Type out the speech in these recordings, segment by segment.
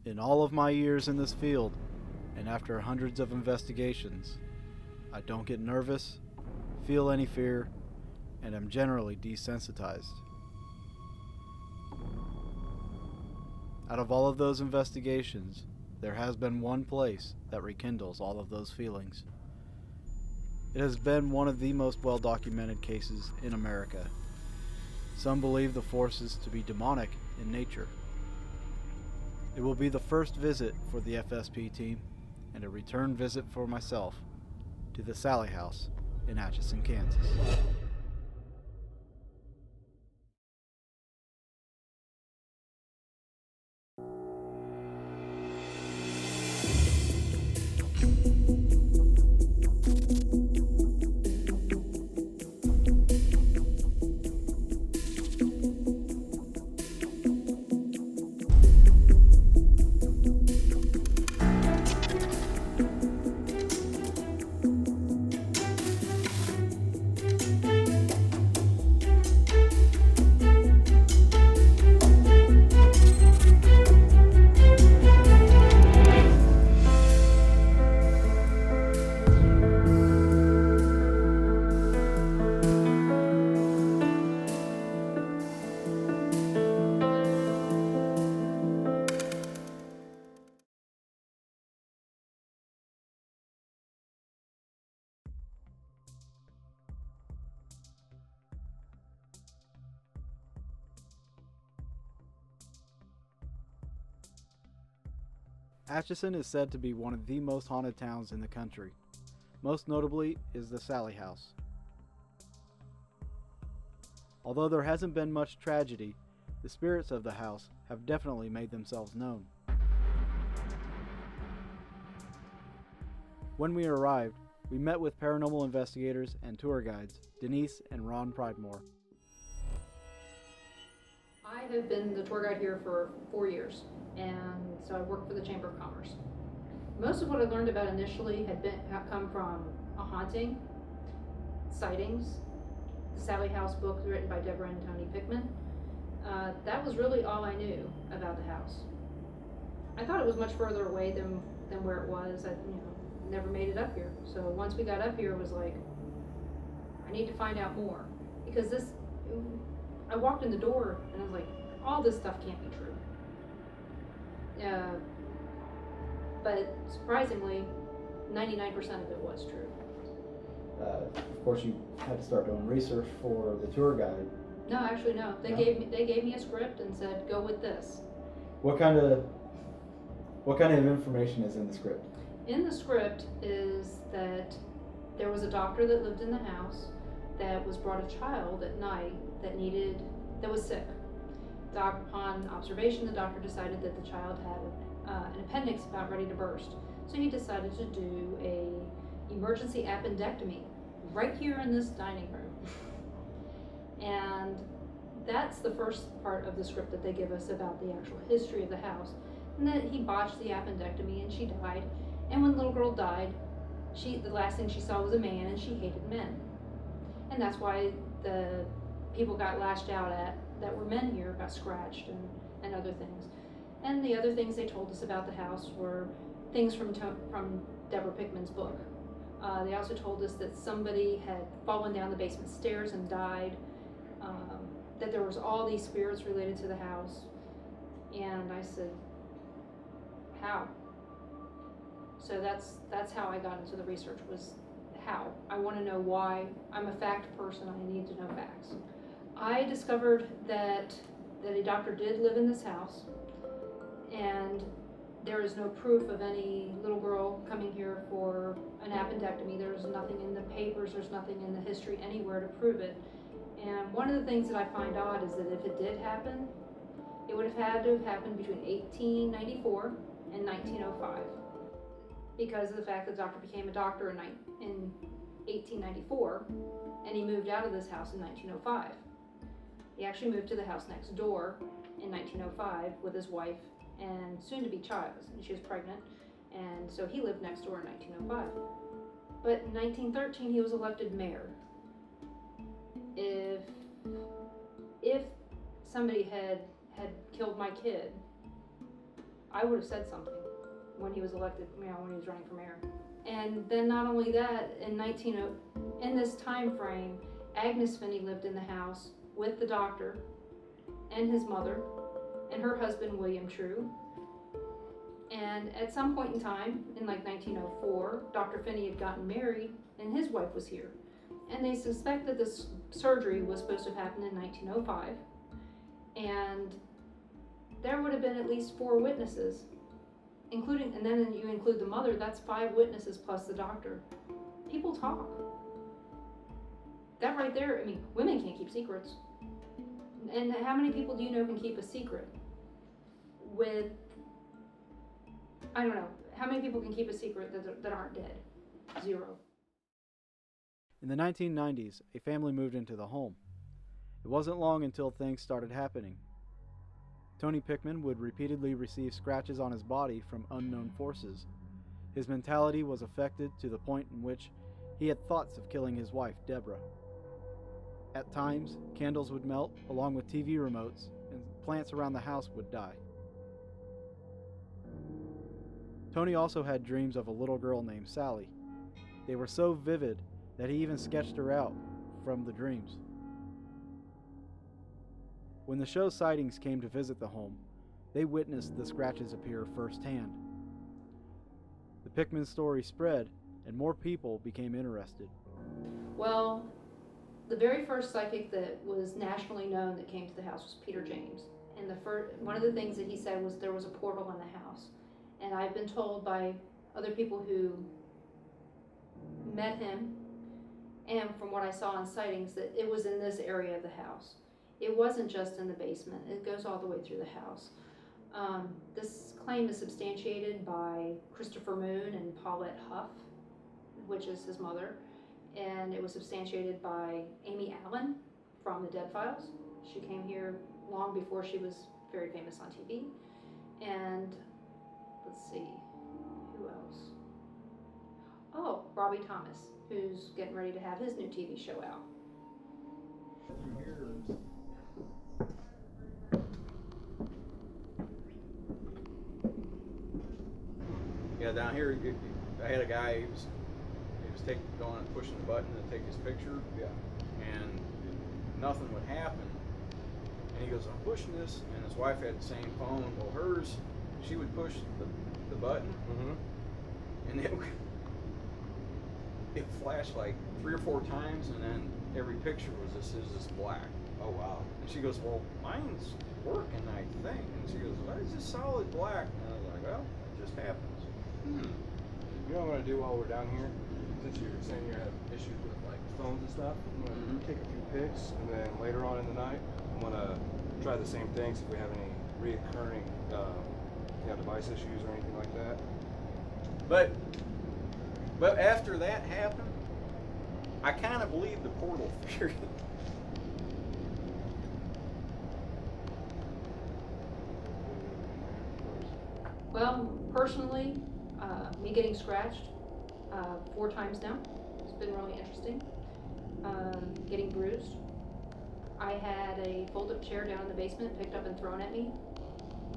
In all of my years in this field, and after hundreds of investigations, I don't get nervous, feel any fear, and am generally desensitized. Out of all of those investigations, there has been one place that rekindles all of those feelings. It has been one of the most well-documented cases in America. Some believe the forces to be demonic in nature. It will be the first visit for the FSP team and a return visit for myself to the Sallie house in Atchison, Kansas. Atchison is said to be one of the most haunted towns in the country. Most notably is the Sallie house. Although there hasn't been much tragedy, the spirits of the house have definitely made themselves known. When we arrived, we met with paranormal investigators and tour guides, Denise and Ron Pridemore. I have been the tour guide here for 4 years, and so I work for the Chamber of Commerce. Most of what I learned about initially had come from a haunting, sightings, the Sallie House book written by Deborah and Tony Pickman. That was really all I knew about the house. I thought it was much further away than where it was. I never made it up here. So once we got up here, it was like, I need to find out more, because I walked in the door and I was like, all this stuff can't be true. But surprisingly, 99% of it was true. Of course, you had to start doing research for the tour guide. No, actually, no. They gave me a script and said, go with this. What kind of information is in the script? In the script is that there was a doctor that lived in the house that was brought a child at night that was sick. Upon observation, the doctor decided that the child had an appendix about ready to burst. So he decided to do a emergency appendectomy right here in this dining room. And that's the first part of the script that they give us about the actual history of the house. And that he botched the appendectomy and she died. And when the little girl died, the last thing she saw was a man, and she hated men. And that's why the people got lashed out at that were men here got scratched and other things. And the other things they told us about the house were things from Deborah Pickman's book. They also told us that somebody had fallen down the basement stairs and died, that there was all these spirits related to the house. And I said, how? So that's how I got into the research, was how. I want to know why. I'm a fact person, I need to know facts. I discovered that a doctor did live in this house, and there is no proof of any little girl coming here for an appendectomy. There's nothing in the papers, there's nothing in the history anywhere to prove it. And one of the things that I find odd is that if it did happen, it would have had to have happened between 1894 and 1905. Because of the fact that the doctor became a doctor in 1894, and he moved out of this house in 1905. He actually moved to the house next door in 1905 with his wife and soon-to-be child, and she was pregnant, and so he lived next door in 1905. But in 1913, he was elected mayor. If somebody had killed my kid, I would have said something when he was elected, when he was running for mayor. And then not only that, in this time frame, Agnes Finney lived in the house with the doctor and his mother and her husband, William True. And at some point in time, in like 1904, Dr. Finney had gotten married and his wife was here. And they suspect that this surgery was supposed to have happened in 1905. And there would have been at least 4 witnesses, including, and then you include the mother, that's 5 witnesses plus the doctor. People talk. That right there, women can't keep secrets. And how many people do you know can keep a secret? I don't know, how many people can keep a secret that aren't dead? 0. In the 1990s, a family moved into the home. It wasn't long until things started happening. Tony Pickman would repeatedly receive scratches on his body from unknown forces. His mentality was affected to the point in which he had thoughts of killing his wife, Deborah. At times, candles would melt along with TV remotes, and plants around the house would die. Tony also had dreams of a little girl named Sallie. They were so vivid that he even sketched her out from the dreams. When the show's sightings came to visit the home, they witnessed the scratches appear firsthand. The Pickman story spread, and more people became interested. Well, the very first psychic that was nationally known that came to the house was Peter James. And one of the things that he said was there was a portal in the house. And I've been told by other people who met him, and from what I saw in sightings, that it was in this area of the house. It wasn't just in the basement. It goes all the way through the house. This claim is substantiated by Christopher Moon and Paulette Huff, which is his mother, and it was substantiated by Amy Allen from the Dead Files. She came here long before she was very famous on TV. And let's see, who else? Oh, Robbie Thomas, who's getting ready to have his new TV show out. Yeah, down here, I had a guy, he was going and pushing the button to take his picture. Yeah. And nothing would happen. And he goes, I'm pushing this, and his wife had the same phone. Well, hers, she would push the button, and it flashed like 3 or 4 times, and then every picture was this black. Oh wow. And she goes, well, mine's working, I think. And she goes, why is this solid black? And I was like, well, it just happens. You know what I'm gonna do while we're down here? Since you're saying you have issues with like phones and stuff, I'm gonna take a few pics, and then later on in the night, I'm gonna try the same thing, see if we have any reoccurring device issues or anything like that. But after that happened, I kind of believe the portal theory. Well, personally, me getting scratched 4 times now. It's been really interesting. Getting bruised. I had a fold-up chair down in the basement picked up and thrown at me.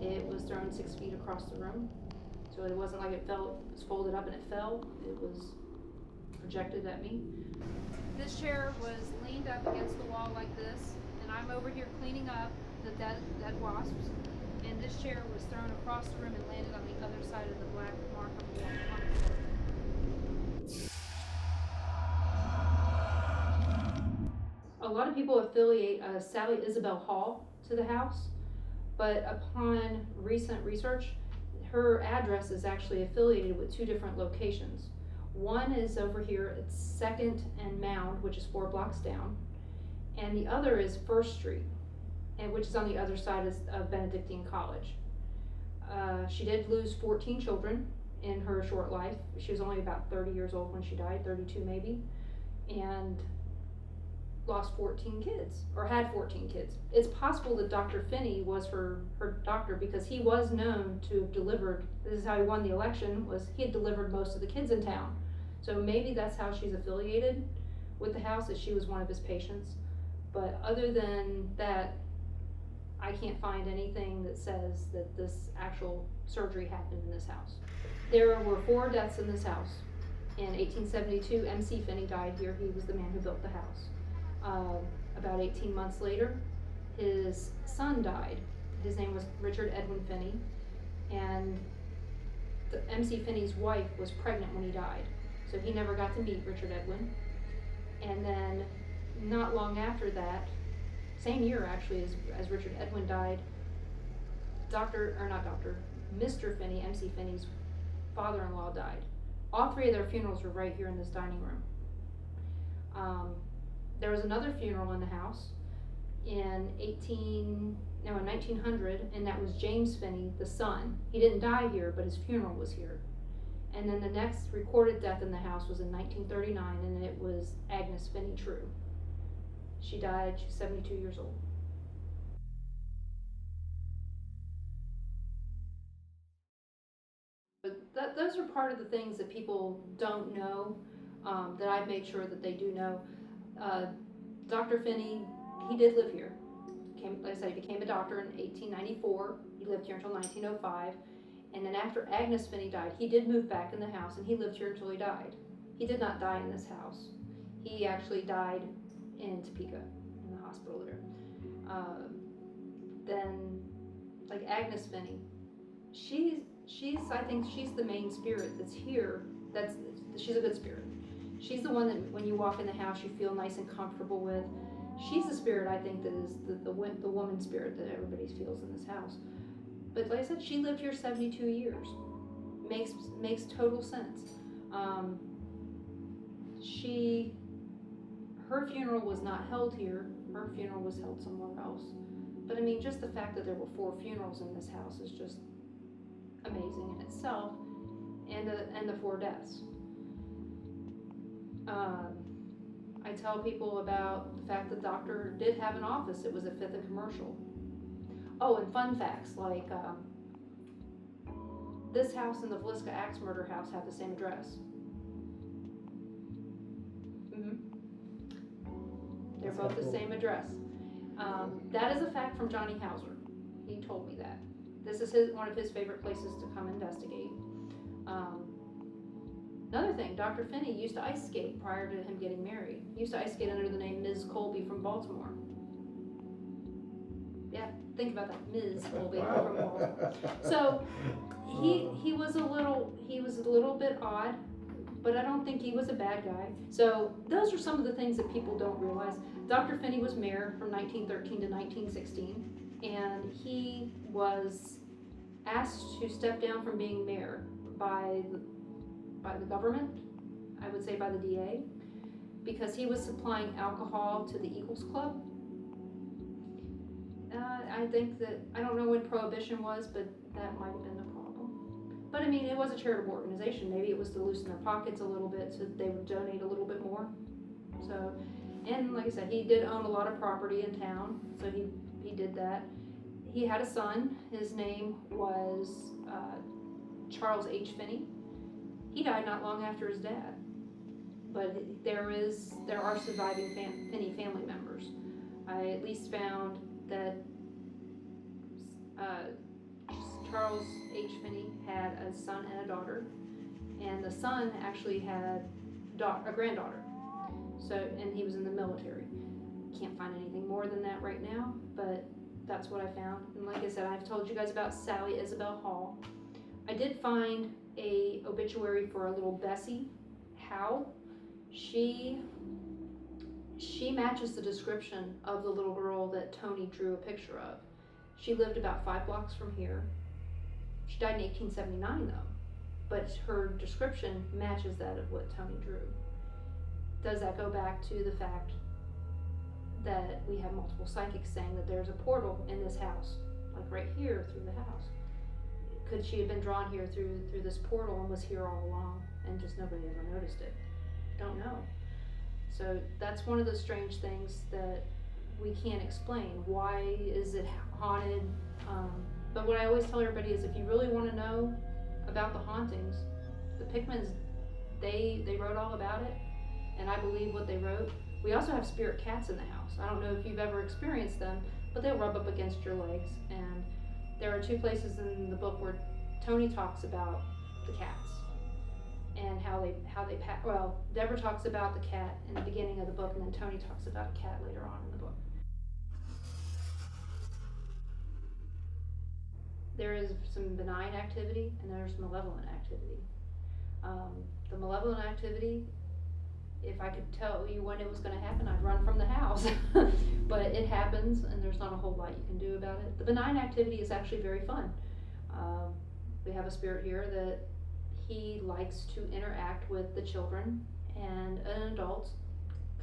It was thrown 6 feet across the room. So it wasn't like it was folded up and it fell. It was projected at me. This chair was leaned up against the wall like this, and I'm over here cleaning up the dead wasps. And this chair was thrown across the room and landed on the other side of the black mark on the wall. A lot of people affiliate Sallie Isabel Hall to the house, but upon recent research, her address is actually affiliated with 2 different locations. One is over here at 2nd and Mound, which is 4 blocks down, and the other is 1st Street, which is on the other side of Benedictine College. She did lose 14 children in her short life. She was only about 30 years old when she died, 32 maybe, and lost 14 kids, or had 14 kids. It's possible that Dr. Finney was her doctor, because he was known to have delivered, this is how he won the election, was he had delivered most of the kids in town. So maybe that's how she's affiliated with the house, that she was one of his patients. But other than that, I can't find anything that says that this actual surgery happened in this house. There were 4 deaths in this house. In 1872, MC Finney died here. He was the man who built the house. About 18 months later, his son died. His name was Richard Edwin Finney, and MC Finney's wife was pregnant when he died, so he never got to meet Richard Edwin. And then, not long after that, same year actually as Richard Edwin died, Mr. Finney, MC Finney's father-in-law died. All 3 of their funerals were right here in this dining room. There was another funeral in the house in 1900, and that was James Finney, the son. He didn't die here, but his funeral was here. And then the next recorded death in the house was in 1939, and it was Agnes Finney True. She died, she's 72 years old. But those are part of the things that people don't know, that I've made sure that they do know. Dr. Finney, he did live here. Like I said, he became a doctor in 1894. He lived here until 1905. And then after Agnes Finney died, he did move back in the house, and he lived here until he died. He did not die in this house. He actually died in Topeka, in the hospital there. Then, like Agnes Finney, I think she's the main spirit that's here. She's a good spirit. She's the one that when you walk in the house, you feel nice and comfortable with. She's the spirit, I think, that is the woman spirit that everybody feels in this house. But like I said, she lived here 72 years. Makes total sense. Her funeral was not held here. Her funeral was held somewhere else. But I mean, just the fact that there were 4 funerals in this house is just amazing in itself, and the 4 deaths. I tell people about the fact that the doctor did have an office. It was at 5th and Commercial. Oh, and fun facts, like this house and the Villisca Axe murder house have the same address. They're both the same address. That is a fact from Johnny Hauser. He told me that. This is one of his favorite places to come investigate. Another thing, Dr. Finney used to ice skate prior to him getting married. He used to ice skate under the name Ms. Colby from Baltimore. Yeah, think about that, Ms. Colby from Baltimore. So he was a little bit odd, but I don't think he was a bad guy. So those are some of the things that people don't realize. Dr. Finney was mayor from 1913 to 1916, and he was asked to step down from being mayor by the government, I would say by the DA, because he was supplying alcohol to the Eagles Club. I think that, I don't know when Prohibition was, but that might have been the problem. But I mean, it was a charitable organization. Maybe it was to loosen their pockets a little bit so that they would donate a little bit more. So, and like I said, he did own a lot of property in town, so he did that. He had a son. His name was Charles H. Finney. He died not long after his dad, but there are surviving Finney family members. I at least found that Charles H. Finney had a son and a daughter, and the son actually had a granddaughter. So, and he was in the military. Can't find anything more than that right now, but that's what I found. And like I said, I've told you guys about Sallie Isabel Hall. I did find a obituary for a little Bessie Howe. She matches the description of the little girl that Tony drew a picture of. She lived about 5 blocks from here. She died in 1879 though, but her description matches that of what Tony drew. Does that go back to the fact that we have multiple psychics saying that there's a portal in this house, like right here through the house? Could she have been drawn here through this portal and was here all along and just nobody ever noticed it? Don't know. So that's one of the strange things that we can't explain. Why is it haunted? But what I always tell everybody is, if you really want to know about the hauntings, the Pickmans, they wrote all about it, and I believe what they wrote. We also have spirit cats in the house. I don't know if you've ever experienced them, but they'll rub up against your legs. And there are two places in the book where Tony talks about the cats and how they well, Deborah talks about the cat in the beginning of the book, and then Tony talks about a cat later on in the book. There is some benign activity and there's malevolent activity. The malevolent activity, if I could tell you when it was going to happen, I'd run from the house. But it happens, and there's not a whole lot you can do about it. The benign activity is actually very fun. We have a spirit here that he likes to interact with the children and an adult,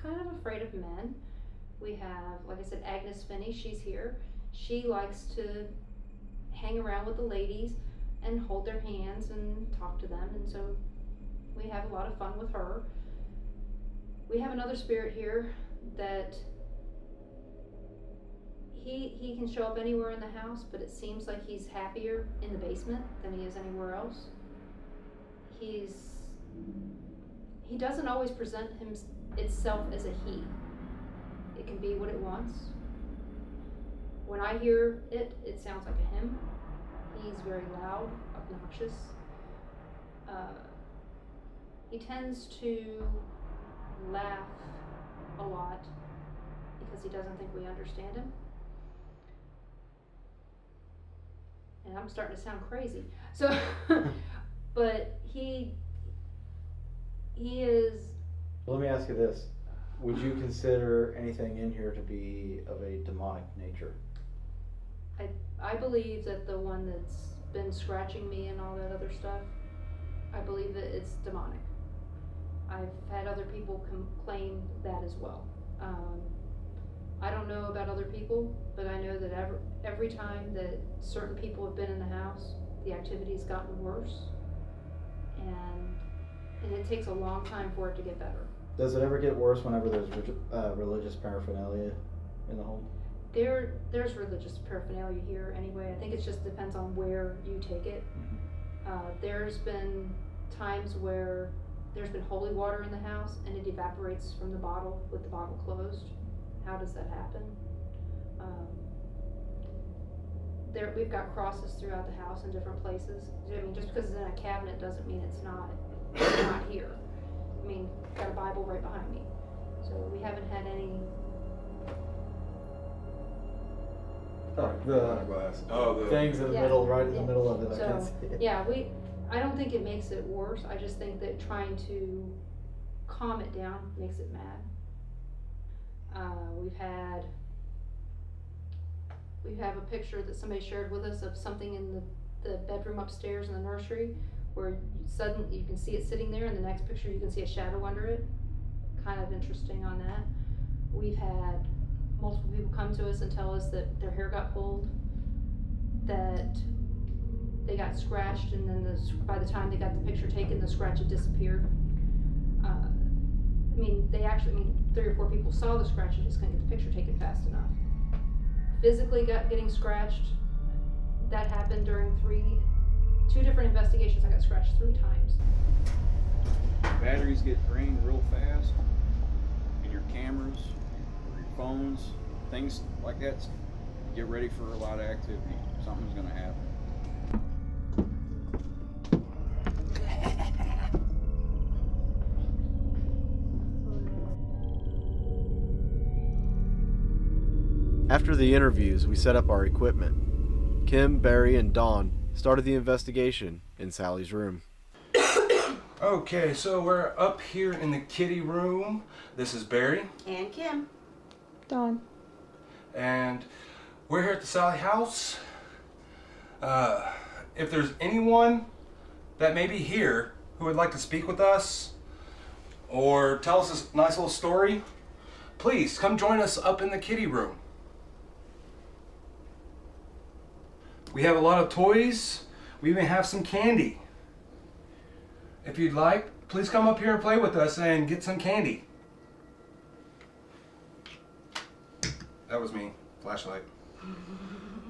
kind of afraid of men. We have, like I said, Agnes Finney, she's here. She likes to hang around with the ladies and hold their hands and talk to them, and so we have a lot of fun with her. We have another spirit here that he can show up anywhere in the house, but it seems like he's happier in the basement than he is anywhere else. He doesn't always present itself as a he. It can be what it wants. When I hear it, it sounds like a him. He's very loud, obnoxious. He tends to laugh a lot because he doesn't think we understand him. And I'm starting to sound crazy. So, but he is. Let me ask you this. Would you consider anything in here to be of a demonic nature? I believe that the one that's been scratching me and all that other stuff, I believe that it's demonic. I've had other people claim that as well. I don't know about other people, but I know that every time that certain people have been in the house, the activity's gotten worse, and it takes a long time for it to get better. Does it ever get worse whenever there's religious paraphernalia in the home? There's religious paraphernalia here anyway. I think it just depends on where you take it. There's been times where there's been holy water in the house and it evaporates from the bottle with the bottle closed. How does that happen? We've got crosses throughout the house in different places. I mean, just because it's in a cabinet doesn't mean it's not here. I mean, got a Bible right behind me. So we haven't had any. The things in the middle, right in the middle of it. I can't see it. Yeah, I don't think it makes it worse. I just think that trying to calm it down makes it mad. We have a picture that somebody shared with us of something in the bedroom upstairs in the nursery where suddenly you can see it sitting there, and the next picture you can see a shadow under it. Kind of interesting on that. We've had multiple people come to us and tell us that their hair got pulled, that they got scratched, and then by the time they got the picture taken, the scratch had disappeared. I mean, 3 or 4 people saw the scratch and just couldn't get the picture taken fast enough. Physically getting scratched, that happened during 2 different investigations. I got scratched 3 times. Batteries get drained real fast, and your cameras, your phones, things like that, get ready for a lot of activity. Something's gonna happen. After the interviews, we set up our equipment. Kim, Barry, and Dawn started the investigation in Sallie's room. Okay, so we're up here in the kitty room. This is Barry. And Kim. Dawn. And we're here at the Sallie house. If there's anyone that may be here who would like to speak with us or tell us a nice little story, please come join us up in the kitty room. We have a lot of toys. We even have some candy. If you'd like, please come up here and play with us and get some candy. That was me. Flashlight.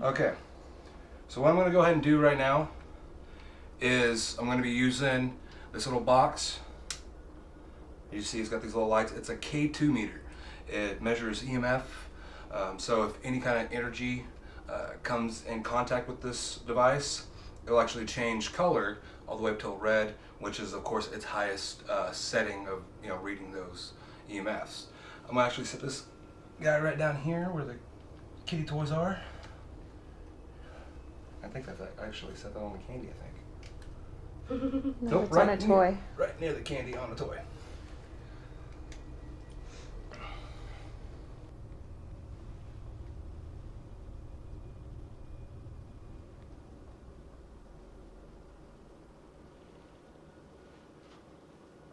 Okay. So what I'm going to go ahead and do right now is I'm going to be using this little box. You see it's got these little lights. It's a K2 meter. It measures EMF, So if any kind of energy comes in contact with this device, it will actually change color all the way up till red, which is of course its highest setting of reading those EMFs. I'm gonna actually set this guy right down here where the kitty toys are. I think that's actually set that on the candy, I think. No, Nope, it's on a toy. Right near the candy on the toy.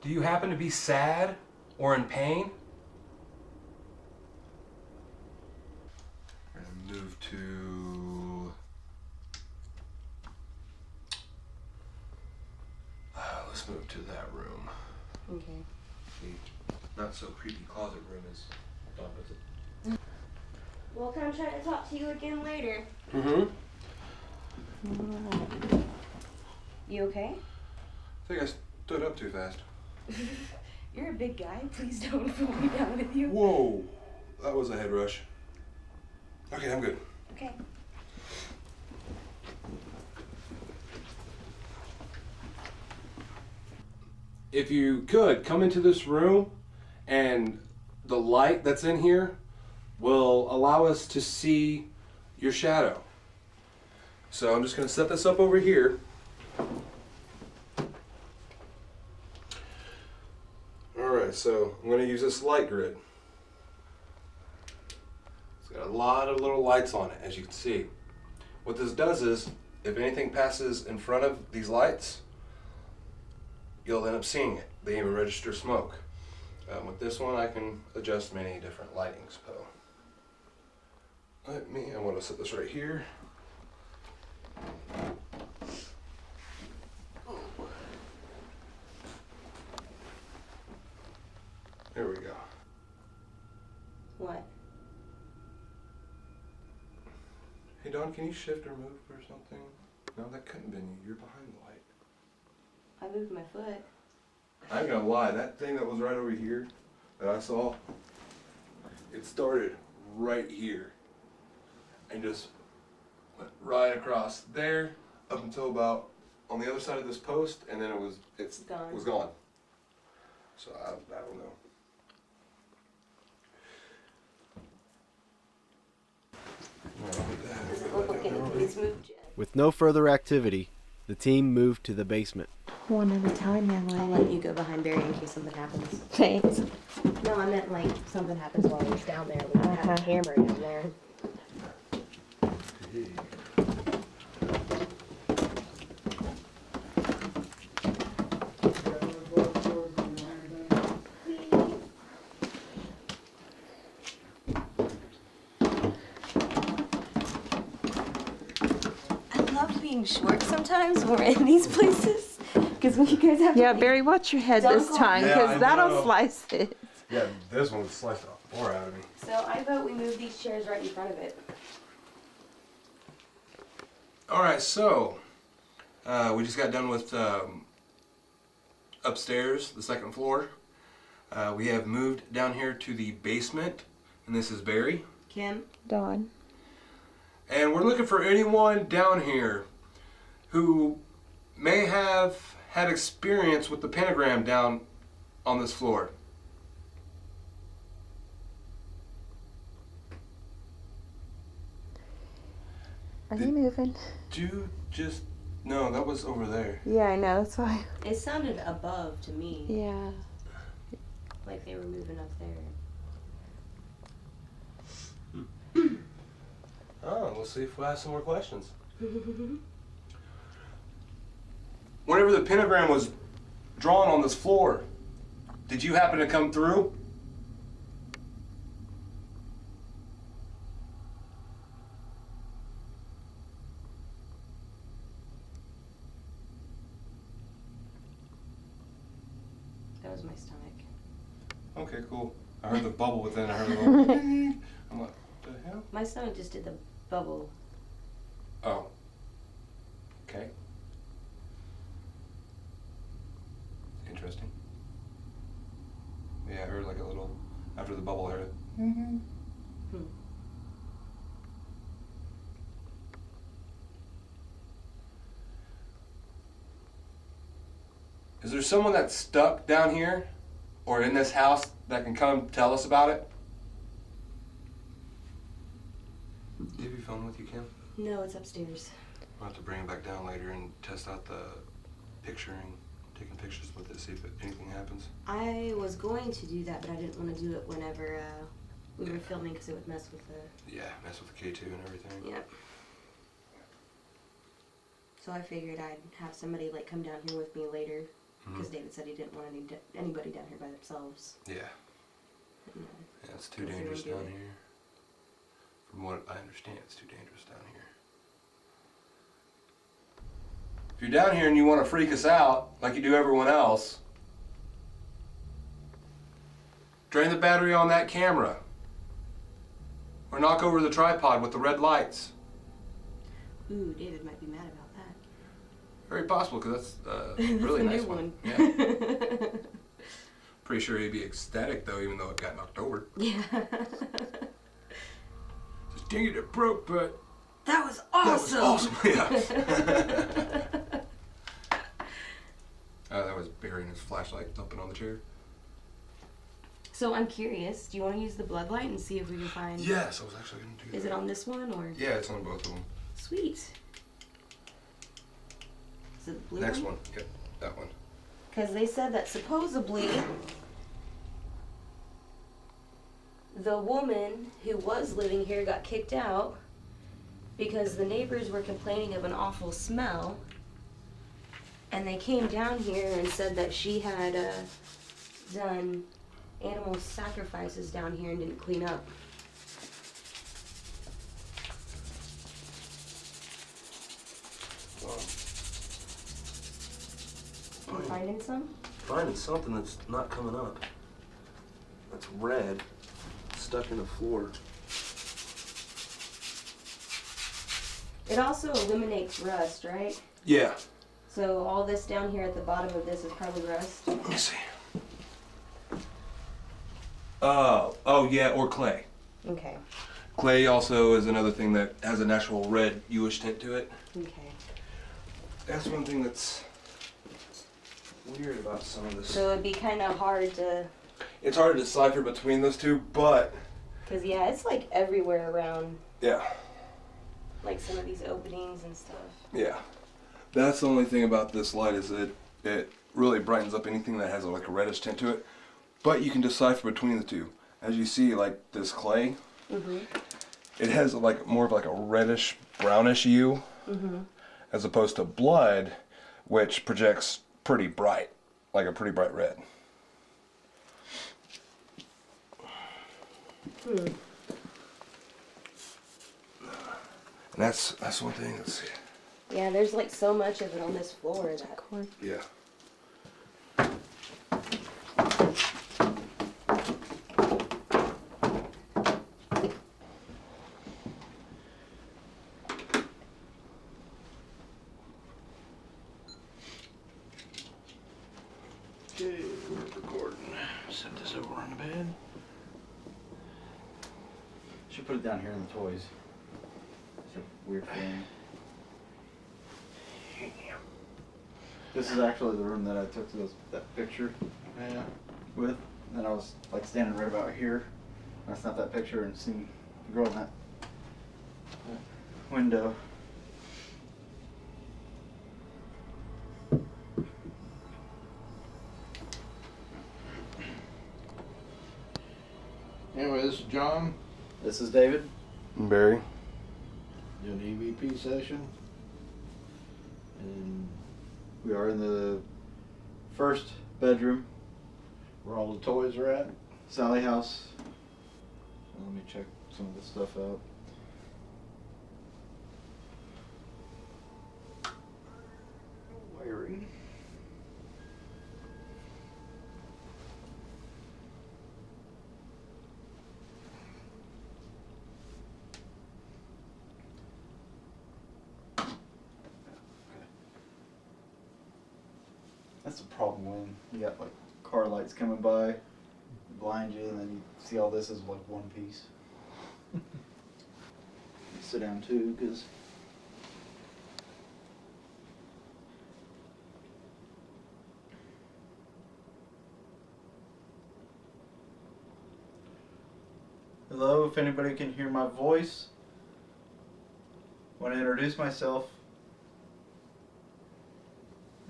Do you happen to be sad or in pain? We're gonna move to... let's move to that room. Okay. The not so creepy closet room is opposite. We'll come try to talk to you again later. Mm-hmm. Alright. You okay? I think I stood up too fast. You're a big guy. Please don't put me down with you. Whoa, that was a head rush. Okay, I'm good. Okay. If you could, come into this room, and the light that's in here will allow us to see your shadow. So I'm just going to set this up over here. Alright, so I'm going to use this light grid. It's got a lot of little lights on it, as you can see. What this does is, if anything passes in front of these lights, you'll end up seeing it. They even register smoke. With this one, I can adjust many different lightings. So, I'm going to set this right here. There we go. What? Hey Don, can you shift or move or something? No, that couldn't have been you. You're behind the light. I moved my foot. I ain't gonna lie, that thing that was right over here that I saw, it started right here and just went right across there up until about on the other side of this post, and then it was gone. So I don't know. Doesn't look like anybody's moved yet. With no further activity, the team moved to the basement. One at a time, young I'll lady. let you go behind Barry in case something happens. Thanks. No, I meant like something happens while he's down there. We don't have a camera down there. I love being short sometimes when we're in these places. Because when you guys have Yeah, to Barry, watch your head this Don't time, Yeah, because I that'll know. slice it. Yeah, this one sliced the floor out of me. So I vote we move these chairs right in front of it. Alright, so we just got done with upstairs, the second floor. We have moved down here to the basement, and this is Barry. Kim? Dawn. And we're looking for anyone down here who may have had experience with the pentagram down on this floor. Are you moving? No, that was over there. Yeah, I know, that's why. It sounded above to me. Yeah. Like they were moving up there. Oh, we'll see if we'll ask some more questions. Whenever the pentagram was drawn on this floor, did you happen to come through? That was my stomach. Okay, cool. I heard the bubble, but then I heard the little ding. I'm like, what the hell? My stomach just did the bubble. Oh. Okay. Interesting. Yeah, I heard like a little, after the bubble, I heard it. Is there someone that's stuck down here or in this house that can come tell us about it? Do you have your phone with you, Kim? No, it's upstairs. We'll have to bring it back down later and test out the picturing, taking pictures with it, see if anything happens. I was going to do that, but I didn't want to do it whenever we were filming because it would mess with the... Yeah, mess with the K2 and everything. Yep. So I figured I'd have somebody like come down here with me later because David said he didn't want anybody down here by themselves. Yeah. And, Yeah, it's too dangerous down here. From what I understand, it's too dangerous down here. If you're down here and you want to freak us out, like you do everyone else, drain the battery on that camera. Or knock over the tripod with the red lights. Ooh, David might be mad about that. Very possible, because that's a really That's nice a new one. Yeah. Pretty sure he'd be ecstatic though, even though it got knocked over. Yeah. Just dang it, it broke, but That was awesome! that was awesome, yeah. That was burying his flashlight, thumping on the chair. So I'm curious, do you want to use the blood light and see if we can find... Yes, I was actually going to do that. Is it on this one or... Yeah, it's on both of them. Sweet. Is it the blue Next one. Yep, that one. Because they said that supposedly the woman who was living here got kicked out because the neighbors were complaining of an awful smell. And they came down here and said that she had done animal sacrifices down here and didn't clean up. Well, You finding some? finding something that's not coming up. That's red, stuck in the floor. It also eliminates rust, right? Yeah. So all this down here at the bottom of this is probably rust. Let me see. Oh yeah, or clay. Okay. Clay also is another thing that has a natural red yellowish tint to it. Okay. That's one thing that's weird about some of this. So it'd be kind of hard to... It's hard to decipher between those two, but... Because, yeah, it's like everywhere around, Yeah. like some of these openings and stuff. Yeah. That's the only thing about this light is it really brightens up anything that has like a reddish tint to it. But you can decipher between the two. As you see, like this clay, it has like more of like a reddish, brownish hue, as opposed to blood, which projects pretty bright, like a pretty bright red. And that's one thing. Let's see. Yeah, there's like so much of it on this floor that... Yeah. Okay, we're recording. Set this over on the bed. Should put it down here in the toys. It's a weird thing. This is actually the room that I took that picture with. And then I was like standing right about here. And I snapped that picture and seen the girl in that window. Anyway, this is John This is David. Barry. doing an EVP session. And we are in the first bedroom. Where all the toys are at. Sallie house. Let me check some of this stuff out. Wiring. That's the problem when you got like car lights coming by, blind you, and then you see all this as like one piece. Sit down too, because Hello, if anybody can hear my voice. I want to introduce myself.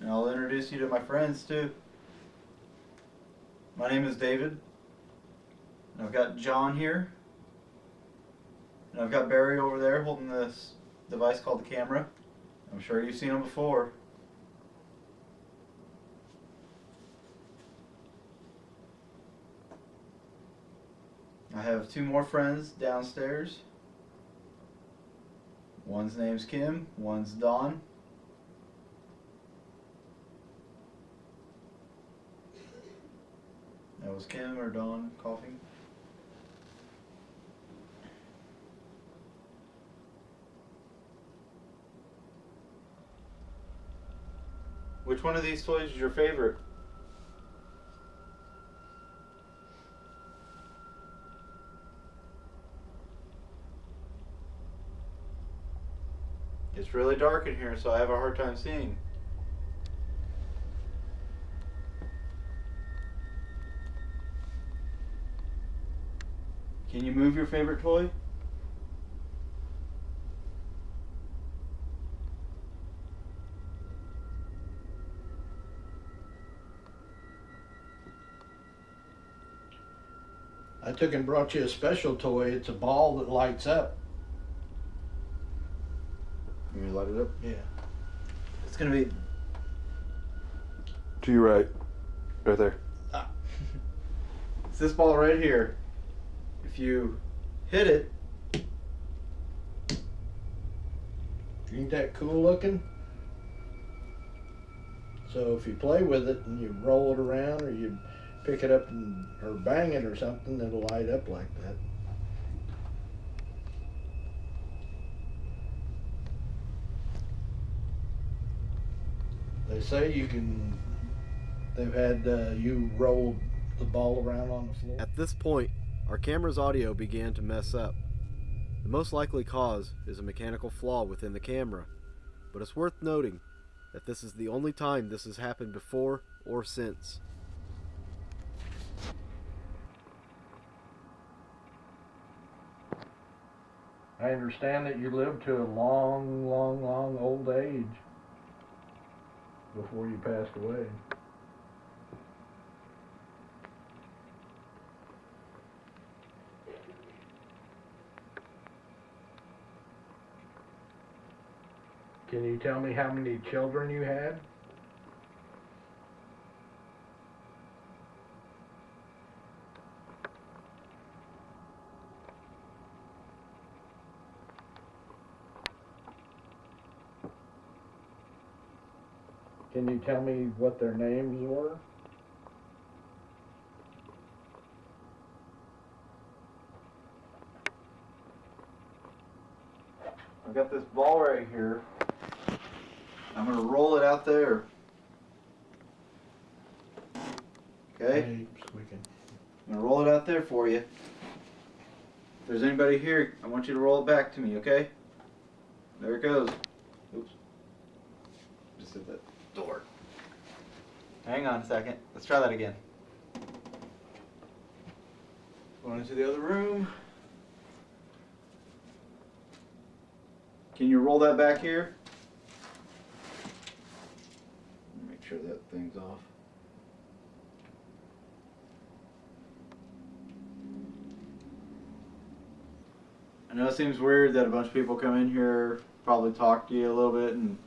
And I'll introduce you to my friends too. My name is David. And I've got John here. And I've got Barry over there holding this device called the camera. I'm sure you've seen him before. I have two more friends downstairs. One's name's Kim, one's Dawn. That was Kim or Dawn coughing. Which one of these toys is your favorite? It's really dark in here, so I have a hard time seeing. Can you move your favorite toy? I took and brought you a special toy. It's a ball that lights up. You want me to light it up? Yeah. It's gonna be... To your right. Right there. It's this ball right here. If you hit it... Ain't that cool looking? So if you play with it and you roll it around or you pick it up and, or bang it or something, it'll light up like that. They say you can, they've had you roll the ball around on the floor. At this point, our camera's audio began to mess up. The most likely cause is a mechanical flaw within the camera, but it's worth noting that this is the only time this has happened before or since. I understand that you lived to a long, long, long old age before you passed away. Can you tell me how many children you had? Can you tell me what their names were? I've got this ball right here. I'm gonna roll it out there. Okay? Hey, squeaking. I'm gonna roll it out there for you. If there's anybody here, I want you to roll it back to me, okay? There it goes. Oops. Just hit that door. Hang on a second. Let's try that again. Going into the other room. Can you roll that back here? Make sure that thing's off. I know it seems weird that a bunch of people come in here, probably talk to you a little bit and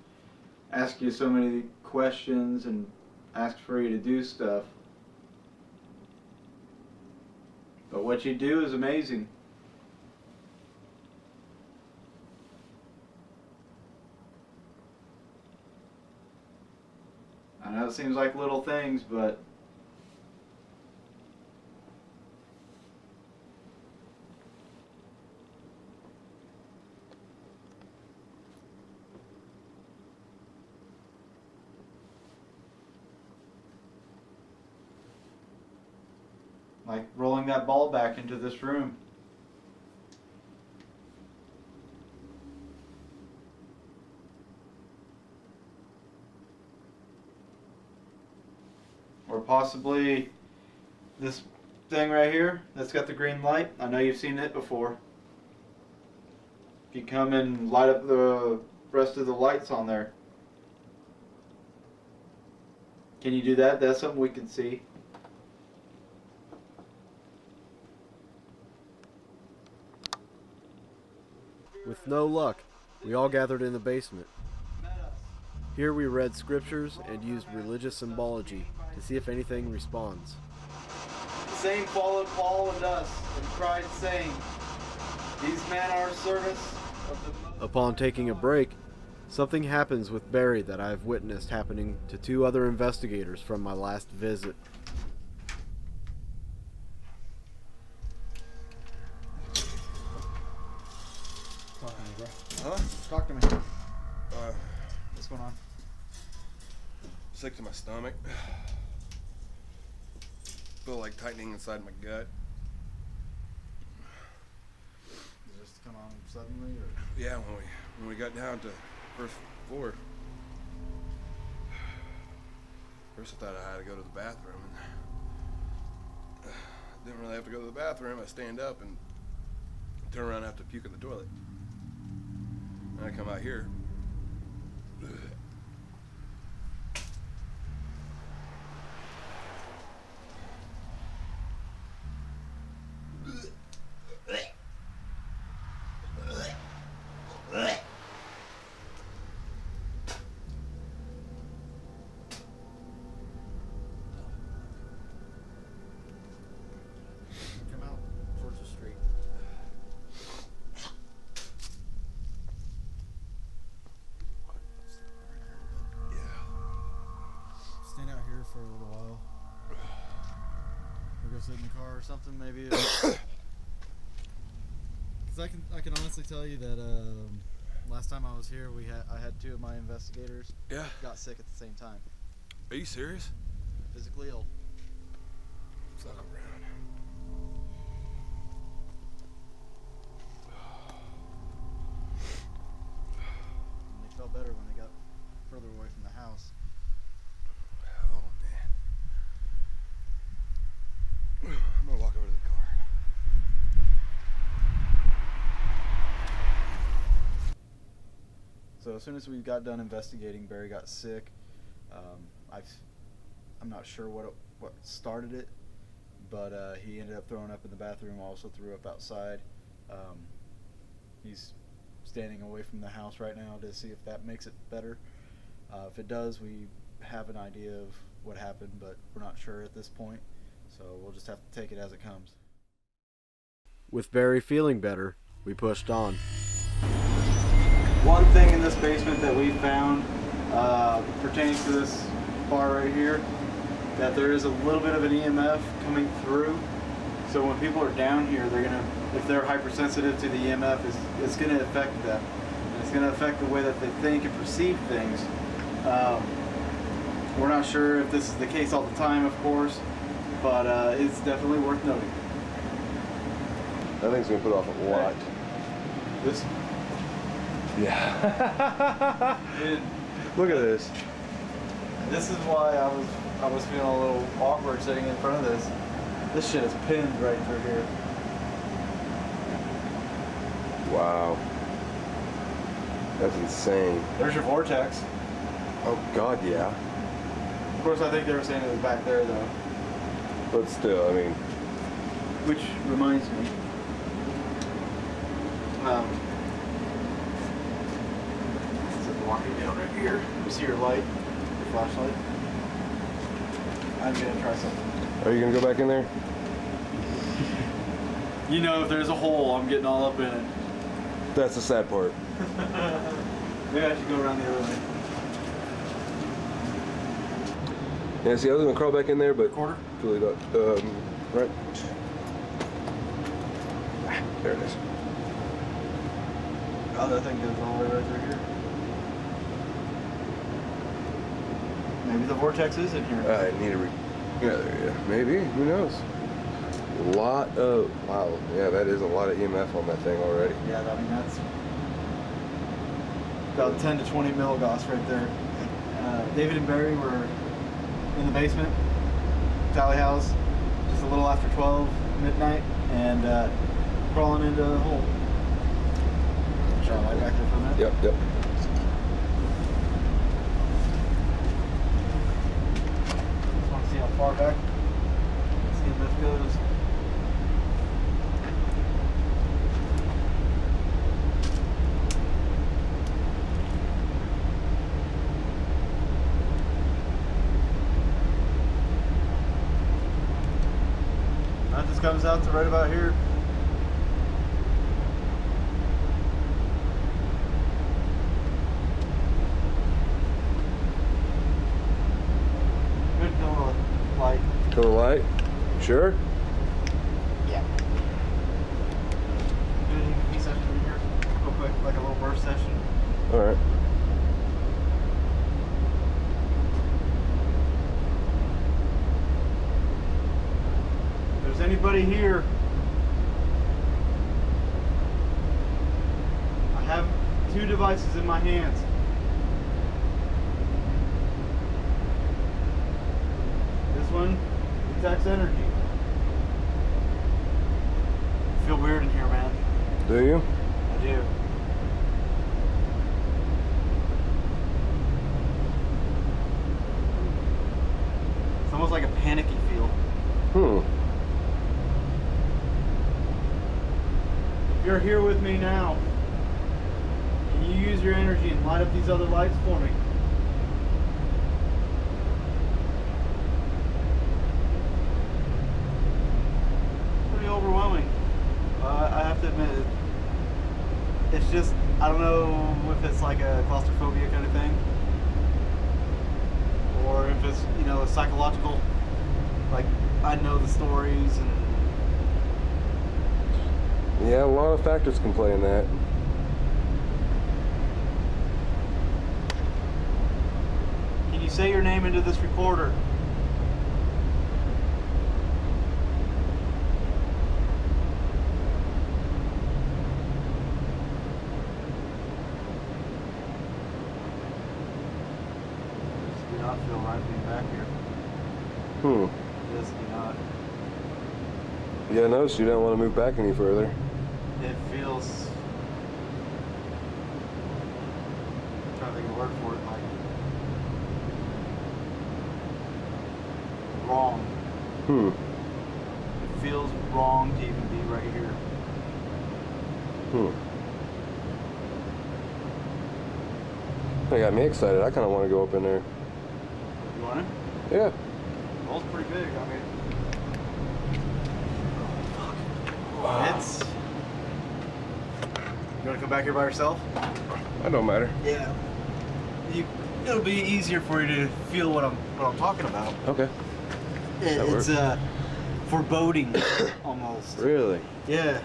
ask you so many questions and ask for you to do stuff. But what you do is amazing. I know it seems like little things, but like rolling that ball back into this room. Or possibly this thing right here that's got the green light. I know you've seen it before. If you come and light up the rest of the lights on there. Can you do that? That's something we can see. With no luck, we all gathered in the basement. Here we read scriptures and used religious symbology to see if anything responds. The same followed Paul and us and cried, saying, "These men are servants of the..." Upon taking a break, something happens with Barry that I have witnessed happening to 2 other investigators from my last visit. Talk to me, bro. Huh? Talk to me. What's going on? Sick to my stomach. Feel like tightening inside my gut. Did this come on suddenly, or? Yeah, when we got down to first floor. First I thought I had to go to the bathroom, and didn't really have to go to the bathroom. I stand up and turn around and have to puke in the toilet. And I come out here. Come out towards the street. Stand out here for a little while. Or go sit in the car or something, maybe. Because I can honestly tell you that last time I was here, I had 2 of my investigators got sick at the same time. Are you serious? Physically ill. Suck around. And they felt better when they got further away from the house. Oh man. I'm gonna walk over to the car. So as soon as we got done investigating, Barry got sick. I'm not sure what started it, but he ended up throwing up in the bathroom. Also threw up outside. He's standing away from the house right now to see if that makes it better. If it does, we have an idea of what happened, but we're not sure at this point. So we'll just have to take it as it comes. With Barry feeling better, we pushed on. One thing in this basement that we found pertains to this bar right here, that there is a little bit of an EMF coming through. So when people are down here, if they're hypersensitive to the EMF, it's going to affect them. And it's going to affect the way that they think and perceive things. We're not sure if this is the case all the time, of course, but it's definitely worth noting. That thing's gonna put off a lot. This. Yeah. Look at this. This is why I was feeling a little awkward sitting in front of this. This shit is pinned right through here. Wow. That's insane. There's your vortex. Oh God, yeah. Of course, I think they were saying it was back there though. But still, I mean. Which reminds me. It's walking down right here. You see your light, your flashlight. I'm gonna try something. Are you gonna go back in there? You know, if there's a hole, I'm getting all up in it. That's the sad part. Maybe I should go around the other way. Yeah, see, I was gonna crawl back in there, but Quarter? really not. Right. There it is. Oh, that thing goes all the way right through here. Maybe the vortex is in here. I need to yeah, there, yeah. Maybe. Who knows? A lot of wow. Yeah, that is a lot of EMF on that thing already. Yeah, I mean that's about 10 to 20 milligauss right there. David and Barry were in the basement, Sallie house. Just a little after 12 midnight, and crawling into a hole. Shall I back there for a minute? Yep, yep. Just want to see how far back the lift goes. That just comes out to right about here. Good going light. To the light? Sure? Yeah. Do an EVP session in here, real quick, like a little burst session. Alright. If there's anybody here, I have 2 devices in my hands. This one detects energy. I feel weird in here, man. Do you? I do. It's almost like a panicky feel. If you're here with me now, can you use your energy and light up these other lights for me? Pretty overwhelming. I have to admit, it's just, I don't know if it's like a claustrophobia kind of thing, or if it's, you know, a psychological, like, I know the stories and Yeah, a lot of factors can play in that. can you say your name into this recorder? Just do not feel right being back here. Just do not. Yeah, I noticed you don't want to move back any further. It feels, I'm trying to think of a word for it, like wrong. It feels wrong to even be right here. That got me excited. I kind of want to go up in there. You want it? Yeah. The hole's pretty big. I mean, it's. You want to come back here by yourself? That don't matter. Yeah. It'll be easier for you to feel what I'm talking about. Okay. It's foreboding almost. Really? Yeah.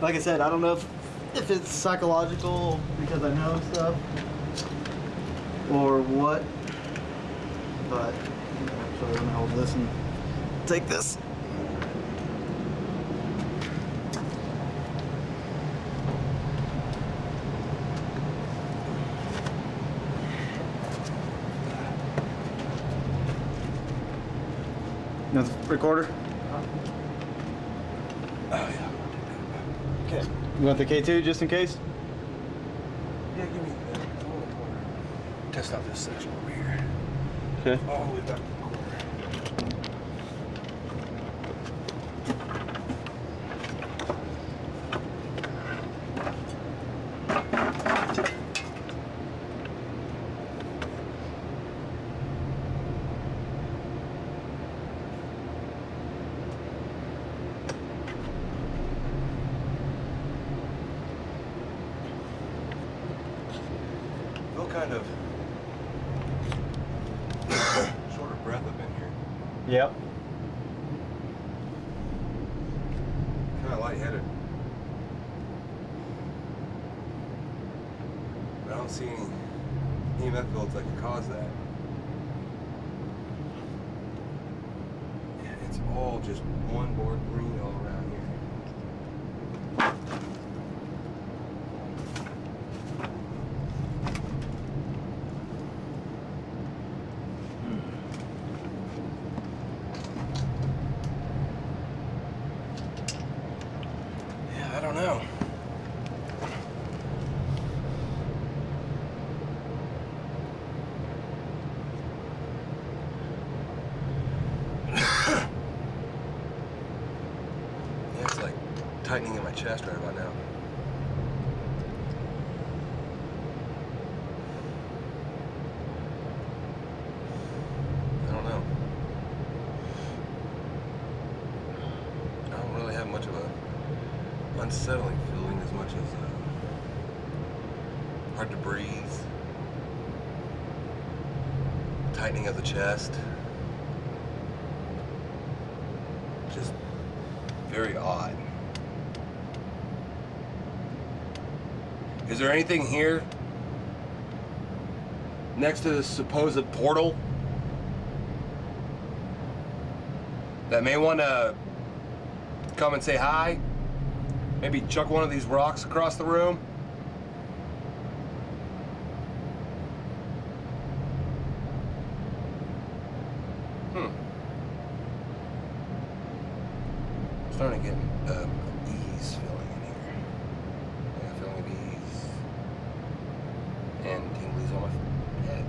Like I said, I don't know if it's psychological because I know stuff or what, but actually let me hold this and take this. No recorder? Oh, yeah. Okay. You want the K2 just in case? Yeah, give me that. I want to test out this section over here. Okay. All the way back to the corner. Feel kind of short of breath up in here. Yep. Kind of lightheaded. But I don't see any EMF fields that could cause that. Yeah, it's all just one board green all around here. know. Yeah, it's like tightening in my chest right about now. I don't know. I don't really have much of a unsettling feeling as much as hard to breathe, tightening of the chest, just very odd. Is there anything here next to the supposed portal that may want to come and say hi? Maybe chuck one of these rocks across the room? Starting to get an ease feeling in here. Yeah, feeling of ease. And tinglies on my head.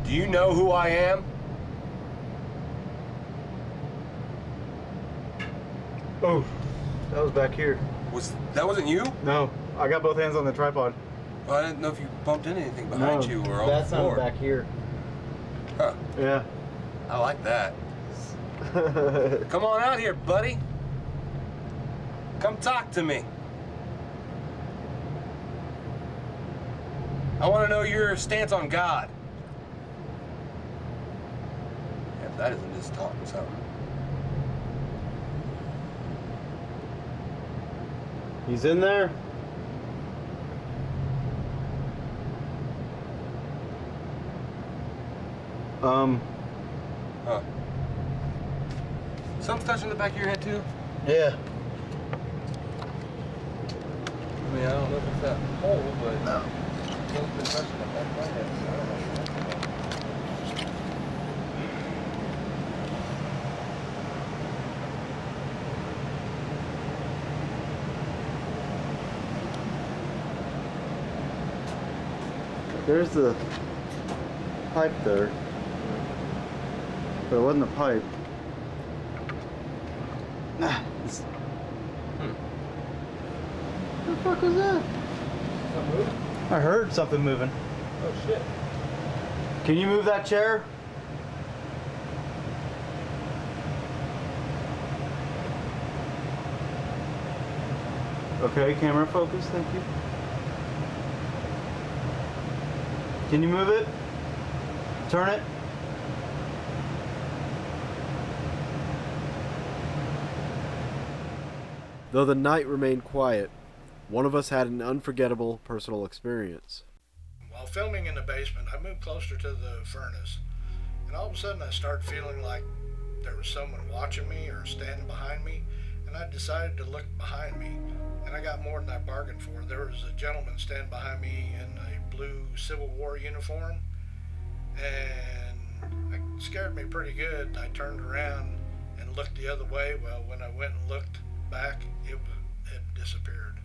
Do you know who I am? Oh, that was back here. That wasn't you? No, I got both hands on the tripod. Well, I didn't know if you bumped into anything behind you or on the That floor. sounded back here. Huh. Yeah. I like that. Come on out here, buddy. Come talk to me. I want to know your stance on God. If that isn't just talking something. He's in there? Huh. Something's touching the back of your head too? Yeah. I mean, I don't know if it's that hole, but something's touching the back of my head, so I don't know. There's the pipe there. But it wasn't a pipe. What the fuck was that? Something moving? I heard something moving. Oh shit. Can you move that chair? Okay, camera focus, thank you. Can you move it? Turn it. Though the night remained quiet, one of us had an unforgettable personal experience. While filming in the basement, I moved closer to the furnace, and all of a sudden I started feeling like there was someone watching me or standing behind me, and I decided to look behind me, and I got more than I bargained for. There was a gentleman standing behind me in a blue Civil War uniform, and it scared me pretty good. I turned around and looked the other way. Well, when I went and looked back, it had disappeared.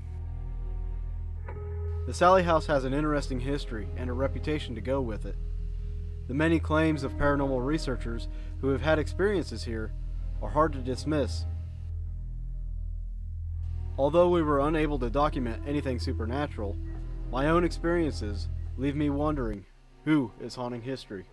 The Sallie house has an interesting history and a reputation to go with it. The many claims of paranormal researchers who have had experiences here are hard to dismiss. Although we were unable to document anything supernatural, my own experiences leave me wondering who is haunting history.